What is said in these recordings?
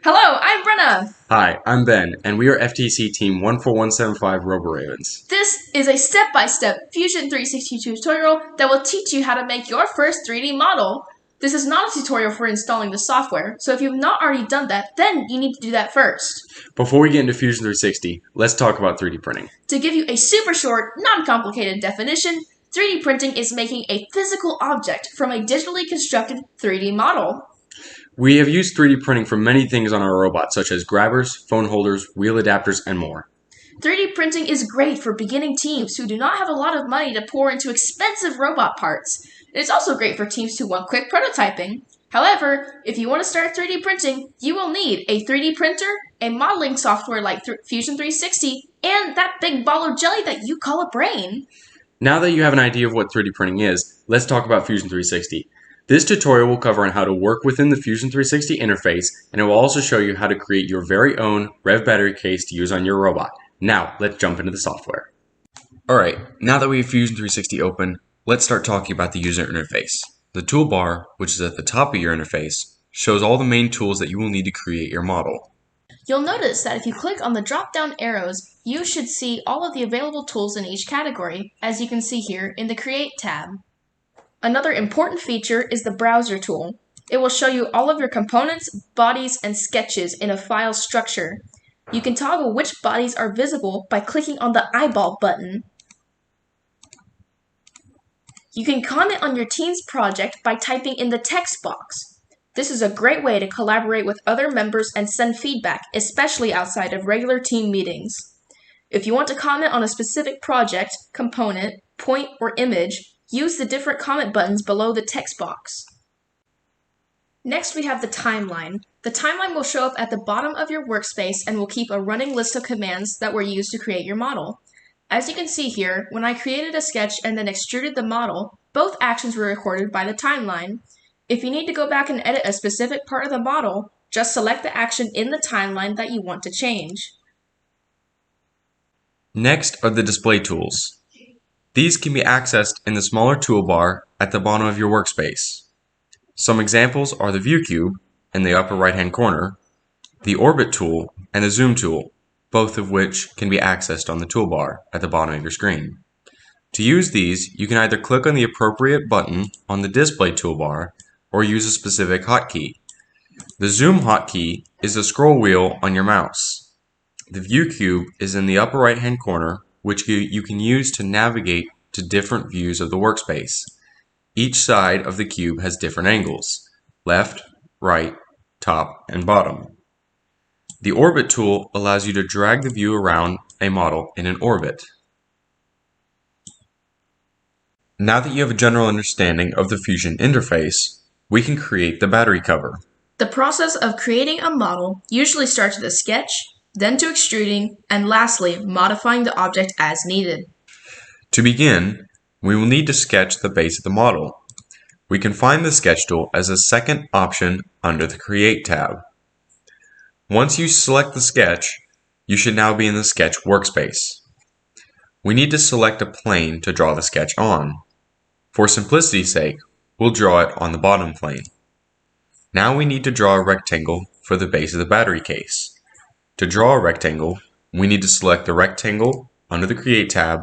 Hello, I'm Brenna. Hi, I'm Ben, and we are FTC Team 14175 RoboRavens. This is a step-by-step Fusion 360 tutorial that will teach you how to make your first 3D model. This is not a tutorial for installing the software, so if you've not already done that, then you need to do that first. Before we get into Fusion 360, let's talk about 3D printing. To give you a super short, non-complicated definition, 3D printing is making a physical object from a digitally constructed 3D model. We have used 3D printing for many things on our robot, such as grabbers, phone holders, wheel adapters, and more. 3D printing is great for beginning teams who do not have a lot of money to pour into expensive robot parts. It is also great for teams who want quick prototyping. However, if you want to start 3D printing, you will need a 3D printer, a modeling software like Fusion 360, and that big ball of jelly that you call a brain. Now that you have an idea of what 3D printing is, let's talk about Fusion 360. This tutorial will cover on how to work within the Fusion 360 interface, and it will also show you how to create your very own Rev battery case to use on your robot. Now, let's jump into the software. Alright, now that we have Fusion 360 open, let's start talking about the user interface. The toolbar, which is at the top of your interface, shows all the main tools that you will need to create your model. You'll notice that if you click on the drop-down arrows, you should see all of the available tools in each category, as you can see here in the Create tab. Another important feature is the Browser tool. It will show you all of your components, bodies, and sketches in a file structure. You can toggle which bodies are visible by clicking on the eyeball button. You can comment on your team's project by typing in the text box. This is a great way to collaborate with other members and send feedback, especially outside of regular team meetings. If you want to comment on a specific project, component, point, or image, use the different comment buttons below the text box. Next, we have the timeline. The timeline will show up at the bottom of your workspace and will keep a running list of commands that were used to create your model. As you can see here, when I created a sketch and then extruded the model, both actions were recorded by the timeline. If you need to go back and edit a specific part of the model, just select the action in the timeline that you want to change. Next are the display tools. These can be accessed in the smaller toolbar at the bottom of your workspace. Some examples are the View Cube in the upper right-hand corner, the Orbit tool, and the Zoom tool, both of which can be accessed on the toolbar at the bottom of your screen. To use these, you can either click on the appropriate button on the display toolbar or use a specific hotkey. The Zoom hotkey is the scroll wheel on your mouse. The View Cube is in the upper right-hand corner, which you can use to navigate to different views of the workspace. Each side of the cube has different angles: left, right, top, and bottom. The Orbit tool allows you to drag the view around a model in an orbit. Now that you have a general understanding of the Fusion interface, we can create the battery cover. The process of creating a model usually starts with a sketch, then to extruding, and lastly, modifying the object as needed. To begin, we will need to sketch the base of the model. We can find the Sketch tool as a second option under the Create tab. Once you select the sketch, you should now be in the Sketch workspace. We need to select a plane to draw the sketch on. For simplicity's sake, we'll draw it on the bottom plane. Now we need to draw a rectangle for the base of the battery case. To draw a rectangle, we need to select the rectangle under the Create tab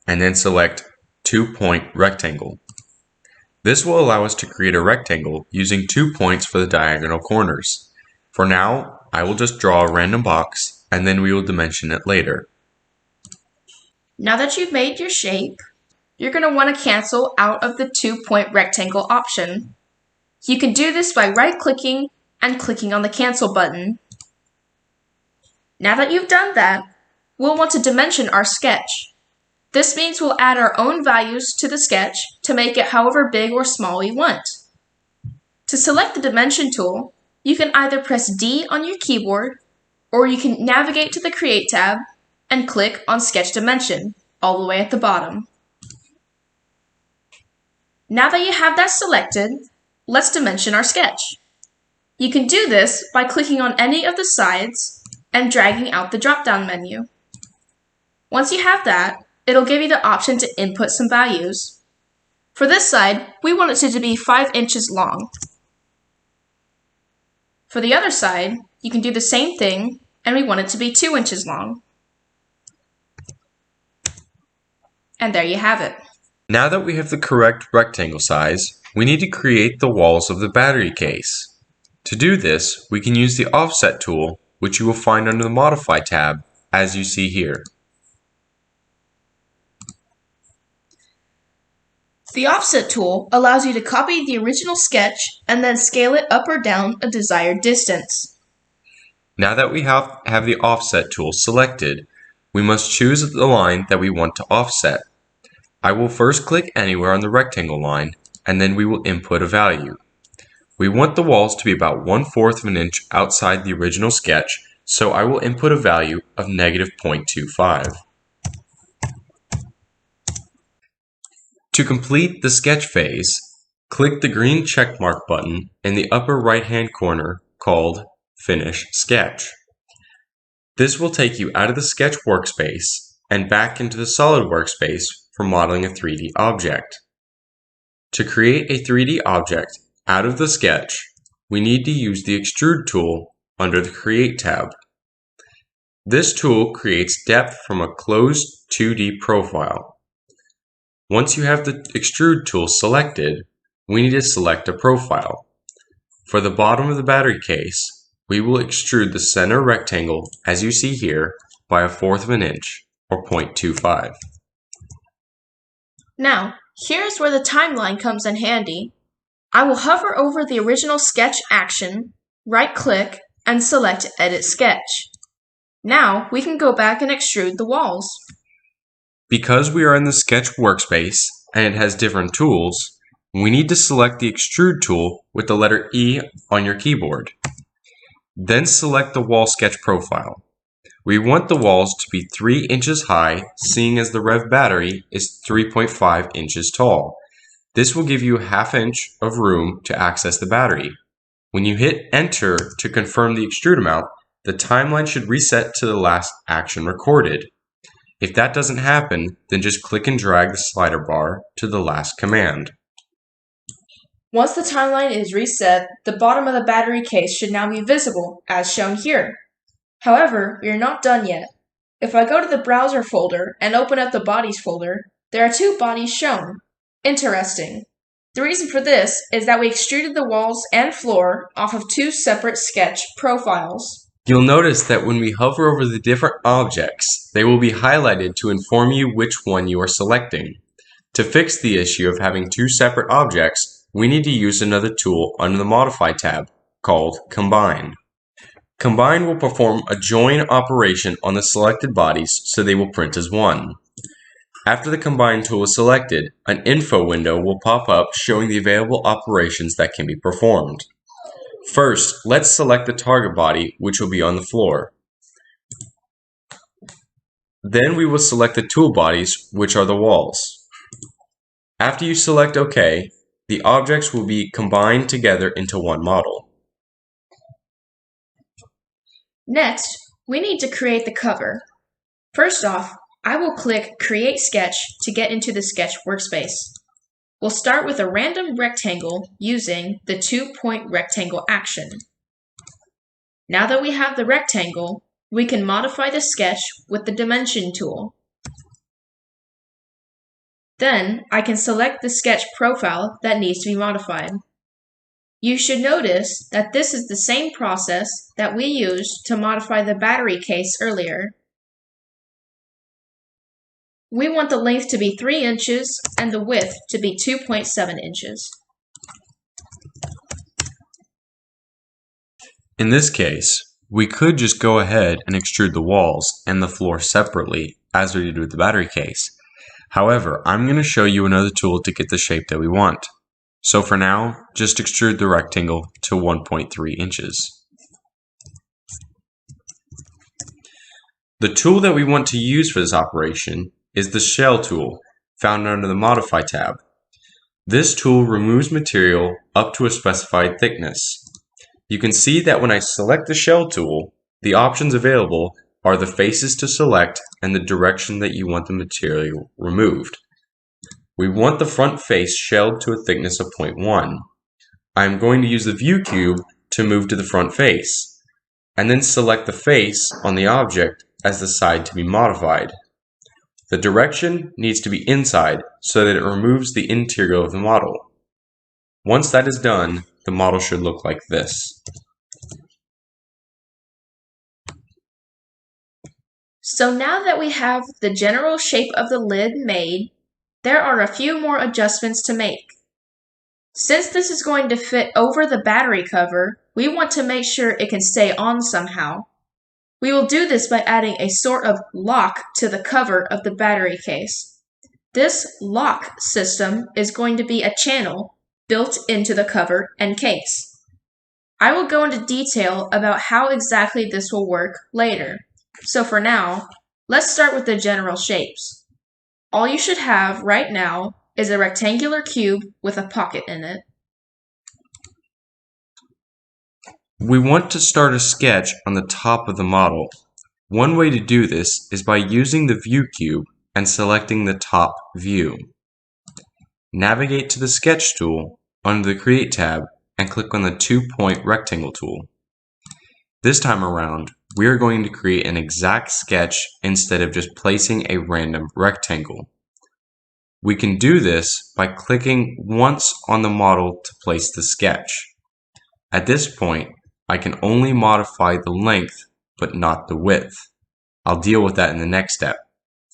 and then select Two-Point Rectangle. This will allow us to create a rectangle using 2 points for the diagonal corners. For now, I will just draw a random box and then we will dimension it later. Now that you've made your shape, you're going to want to cancel out of the 2-point rectangle option. You can do this by right-clicking and clicking on the Cancel button. Now that you've done that, we'll want to dimension our sketch. This means we'll add our own values to the sketch to make it however big or small we want. To select the Dimension tool, you can either press D on your keyboard, or you can navigate to the Create tab and click on Sketch Dimension, all the way at the bottom. Now that you have that selected, let's dimension our sketch. You can do this by clicking on any of the sides and dragging out the drop-down menu. Once you have that, it'll give you the option to input some values. For this side, we want it to be 5 inches long. For the other side, you can do the same thing, and we want it to be 2 inches long. And there you have it. Now that we have the correct rectangle size, we need to create the walls of the battery case. To do this, we can use the Offset tool, which you will find under the Modify tab, as you see here. The Offset tool allows you to copy the original sketch and then scale it up or down a desired distance. Now that we have the Offset tool selected, we must choose the line that we want to offset. I will first click anywhere on the rectangle line, and then we will input a value. We want the walls to be about 1/4 of an inch outside the original sketch, so I will input a value of -0.25. To complete the sketch phase, click the green checkmark button in the upper right-hand corner called Finish Sketch. This will take you out of the sketch workspace and back into the solid workspace for modeling a 3D object. To create a 3D object out of the sketch, we need to use the Extrude tool under the Create tab. This tool creates depth from a closed 2D profile. Once you have the Extrude tool selected, we need to select a profile. For the bottom of the battery case, we will extrude the center rectangle, as you see here, by 1/4 of an inch, or 0.25. Now, here's where the timeline comes in handy. I will hover over the original sketch action, right-click, and select Edit Sketch. Now, we can go back and extrude the walls. Because we are in the sketch workspace and it has different tools, we need to select the Extrude tool with the letter E on your keyboard. Then select the wall sketch profile. We want the walls to be 3 inches high, seeing as the Rev battery is 3.5 inches tall. This will give you 1/2 inch of room to access the battery. When you hit Enter to confirm the extrude amount, the timeline should reset to the last action recorded. If that doesn't happen, then just click and drag the slider bar to the last command. Once the timeline is reset, the bottom of the battery case should now be visible, as shown here. However, we are not done yet. If I go to the Browser folder and open up the Bodies folder, there are 2 bodies shown. Interesting. The reason for this is that we extruded the walls and floor off of 2 separate sketch profiles. You'll notice that when we hover over the different objects, they will be highlighted to inform you which one you are selecting. To fix the issue of having 2 separate objects, we need to use another tool under the Modify tab called Combine. Combine will perform a join operation on the selected bodies so they will print as one. After the Combine tool is selected, an info window will pop up showing the available operations that can be performed. First, let's select the target body, which will be on the floor. Then we will select the tool bodies, which are the walls. After you select OK, the objects will be combined together into one model. Next, we need to create the cover. First off, I will click Create Sketch to get into the sketch workspace. We'll start with a random rectangle using the 2-point rectangle action. Now that we have the rectangle, we can modify the sketch with the Dimension tool. Then I can select the sketch profile that needs to be modified. You should notice that this is the same process that we used to modify the battery case earlier. We want the length to be 3 inches and the width to be 2.7 inches. In this case, we could just go ahead and extrude the walls and the floor separately, as we did with the battery case. However, I'm going to show you another tool to get the shape that we want. So for now, just extrude the rectangle to 1.3 inches. The tool that we want to use for this operation is the Shell tool, found under the Modify tab. This tool removes material up to a specified thickness. You can see that when I select the Shell tool, the options available are the faces to select and the direction that you want the material removed. We want the front face shelled to a thickness of 0.1. I'm going to use the View cube to move to the front face. and then select the face on the object as the side to be modified. The direction needs to be inside so that it removes the interior of the model. Once that is done, the model should look like this. So now that we have the general shape of the lid made, there are a few more adjustments to make. Since this is going to fit over the battery cover, we want to make sure it can stay on somehow. We will do this by adding a sort of lock to the cover of the battery case. This lock system is going to be a channel built into the cover and case. I will go into detail about how exactly this will work later. So for now, let's start with the general shapes. All you should have right now is a rectangular cube with a pocket in it. We want to start a sketch on the top of the model. One way to do this is by using the view cube and selecting the top view. Navigate to the Sketch tool under the Create tab and click on the 2-point rectangle tool. This time around, we are going to create an exact sketch instead of just placing a random rectangle. We can do this by clicking once on the model to place the sketch. At this point, I can only modify the length, but not the width. I'll deal with that in the next step.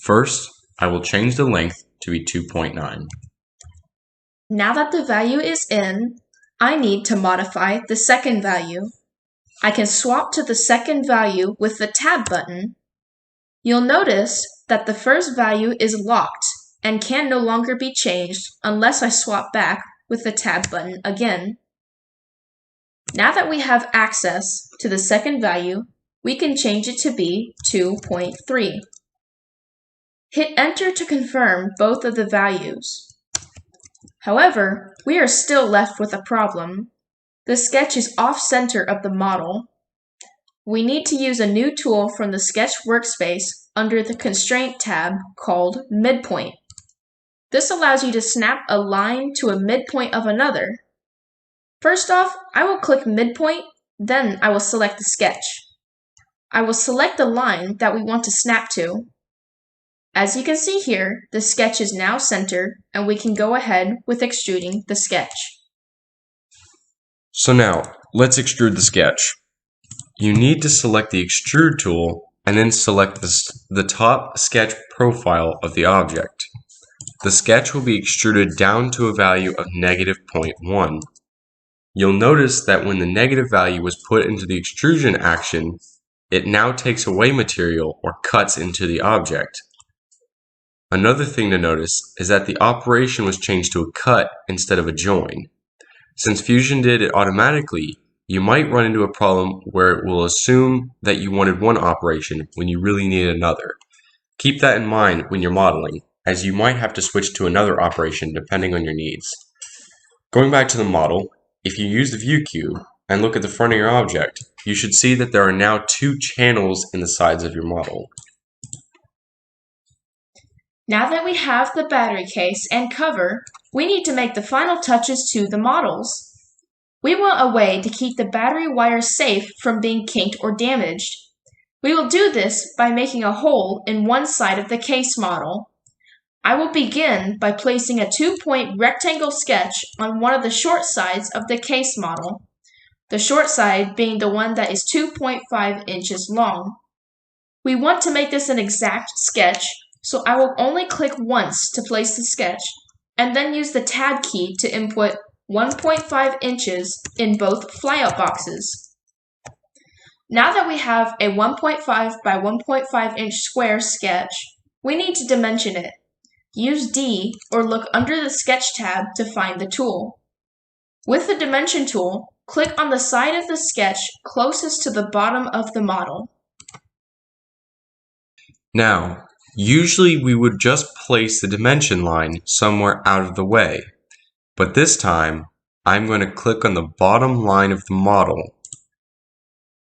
First, I will change the length to be 2.9. Now that the value is in, I need to modify the second value. I can swap to the second value with the tab button. You'll notice that the first value is locked and can no longer be changed unless I swap back with the tab button again. Now that we have access to the second value, we can change it to be 2.3. Hit Enter to confirm both of the values. However, we are still left with a problem. The sketch is off-center of the model. We need to use a new tool from the Sketch workspace under the Constraint tab called Midpoint. This allows you to snap a line to a midpoint of another. First off, I will click Midpoint, then I will select the sketch. I will select the line that we want to snap to. As you can see here, the sketch is now centered, and we can go ahead with extruding the sketch. So now, let's extrude the sketch. You need to select the Extrude tool and then select the top sketch profile of the object. The sketch will be extruded down to a value of -0.1. You'll notice that when the negative value was put into the extrusion action, it now takes away material or cuts into the object. Another thing to notice is that the operation was changed to a cut instead of a join. Since Fusion did it automatically, you might run into a problem where it will assume that you wanted one operation when you really needed another. Keep that in mind when you're modeling, as you might have to switch to another operation depending on your needs. Going back to the model, if you use the view cube and look at the front of your object, you should see that there are now 2 channels in the sides of your model. Now that we have the battery case and cover, we need to make the final touches to the models. We want a way to keep the battery wires safe from being kinked or damaged. We will do this by making a hole in one side of the case model. I will begin by placing a 2-point rectangle sketch on one of the short sides of the case model, the short side being the one that is 2.5 inches long. We want to make this an exact sketch, so I will only click once to place the sketch, and then use the tab key to input 1.5 inches in both flyout boxes. Now that we have a 1.5 by 1.5 inch square sketch, we need to dimension it. Use D or look under the Sketch tab to find the tool. With the Dimension tool, click on the side of the sketch closest to the bottom of the model. Now, usually we would just place the dimension line somewhere out of the way, but this time I'm going to click on the bottom line of the model.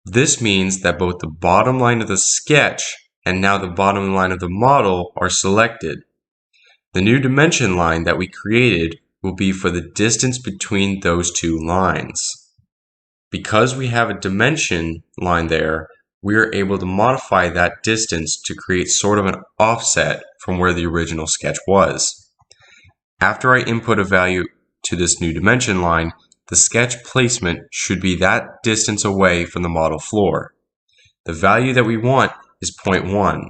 This means that both the bottom line of the sketch and now the bottom line of the model are selected. The new dimension line that we created will be for the distance between those 2 lines. Because we have a dimension line there, we are able to modify that distance to create sort of an offset from where the original sketch was. After I input a value to this new dimension line, the sketch placement should be that distance away from the model floor. The value that we want is 0.1.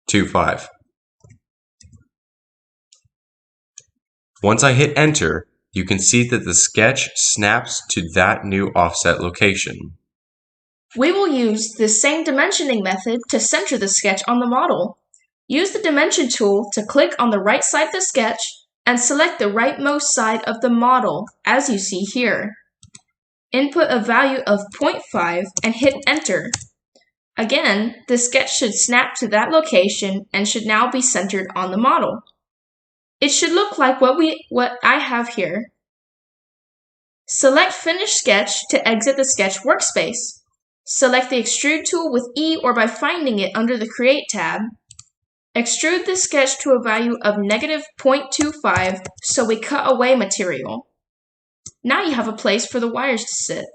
25. Once I hit enter, you can see that the sketch snaps to that new offset location. We will use the same dimensioning method to center the sketch on the model. Use the dimension tool to click on the right side of the sketch and select the rightmost side of the model, as you see here. Input a value of 0.5 and hit enter. Again, the sketch should snap to that location and should now be centered on the model. It should look like what I have here. Select Finish Sketch to exit the sketch workspace. Select the Extrude tool with E or by finding it under the Create tab. Extrude the sketch to a value of -0.25 so we cut away material. Now you have a place for the wires to sit.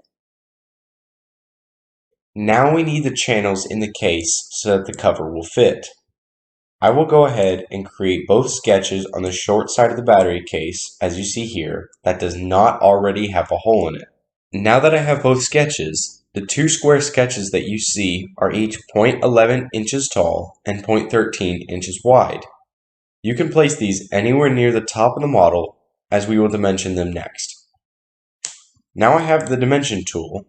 Now we need the channels in the case so that the cover will fit. I will go ahead and create both sketches on the short side of the battery case, as you see here, that does not already have a hole in it. Now that I have both sketches, the two square sketches that you see are each 0.11 inches tall and 0.13 inches wide. You can place these anywhere near the top of the model, as we will dimension them next. Now I have the dimension tool,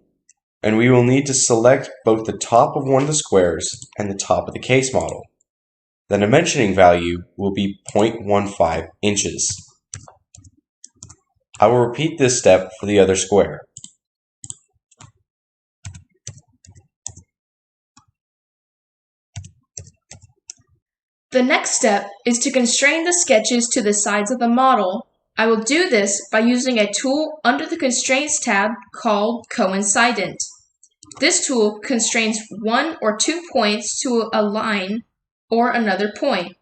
and we will need to select both the top of one of the squares and the top of the case model. The dimensioning value will be 0.15 inches. I will repeat this step for the other square. The next step is to constrain the sketches to the sides of the model. I will do this by using a tool under the Constraints tab called Coincident. This tool constrains one or 2 points to a line or another point.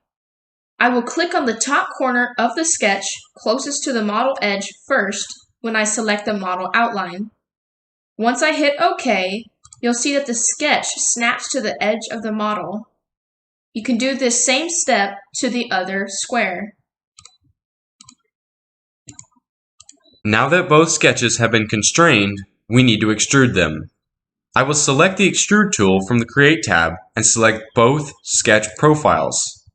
I will click on the top corner of the sketch closest to the model edge first when I select the model outline. Once I hit OK, you'll see that the sketch snaps to the edge of the model. You can do this same step to the other square. Now that both sketches have been constrained, we need to extrude them. I will select the Extrude tool from the Create tab and select both sketch profiles.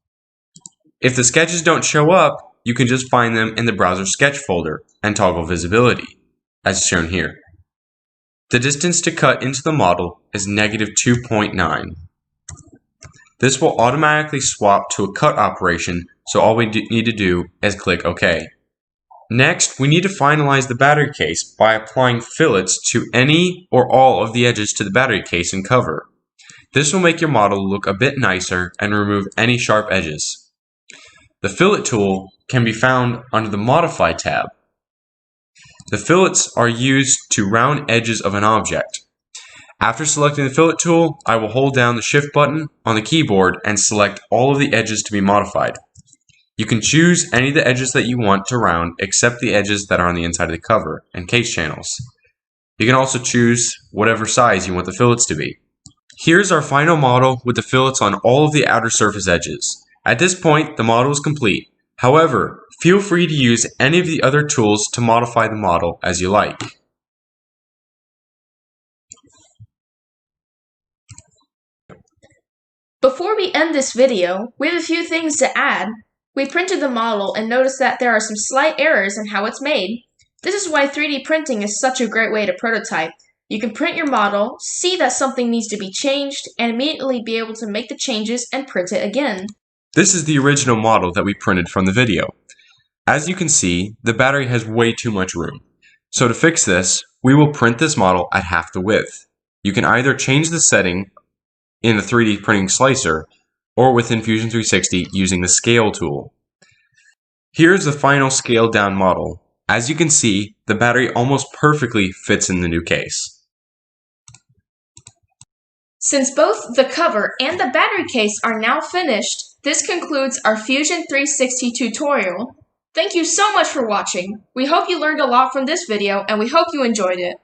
If the sketches don't show up, you can just find them in the browser sketch folder and toggle visibility, as shown here. The distance to cut into the model is -2.9. This will automatically swap to a cut operation, so all we need to do is click OK. Next, we need to finalize the battery case by applying fillets to any or all of the edges to the battery case and cover. This will make your model look a bit nicer and remove any sharp edges. The fillet tool can be found under the Modify tab. The fillets are used to round edges of an object. After selecting the fillet tool, I will hold down the Shift button on the keyboard and select all of the edges to be modified. You can choose any of the edges that you want to round except the edges that are on the inside of the cover and case channels. You can also choose whatever size you want the fillets to be. Here's our final model with the fillets on all of the outer surface edges. At this point, the model is complete. However, feel free to use any of the other tools to modify the model as you like. Before we end this video, we have a few things to add. We printed the model and noticed that there are some slight errors in how it's made. This is why 3D printing is such a great way to prototype. You can print your model, see that something needs to be changed, and immediately be able to make the changes and print it again. This is the original model that we printed from the video. As you can see, the battery has way too much room. So to fix this, we will print this model at half the width. You can either change the setting in the 3D printing slicer or within Fusion 360 using the Scale tool. Here's the final scaled down model. As you can see, the battery almost perfectly fits in the new case. Since both the cover and the battery case are now finished, this concludes our Fusion 360 tutorial. Thank you so much for watching. We hope you learned a lot from this video and we hope you enjoyed it.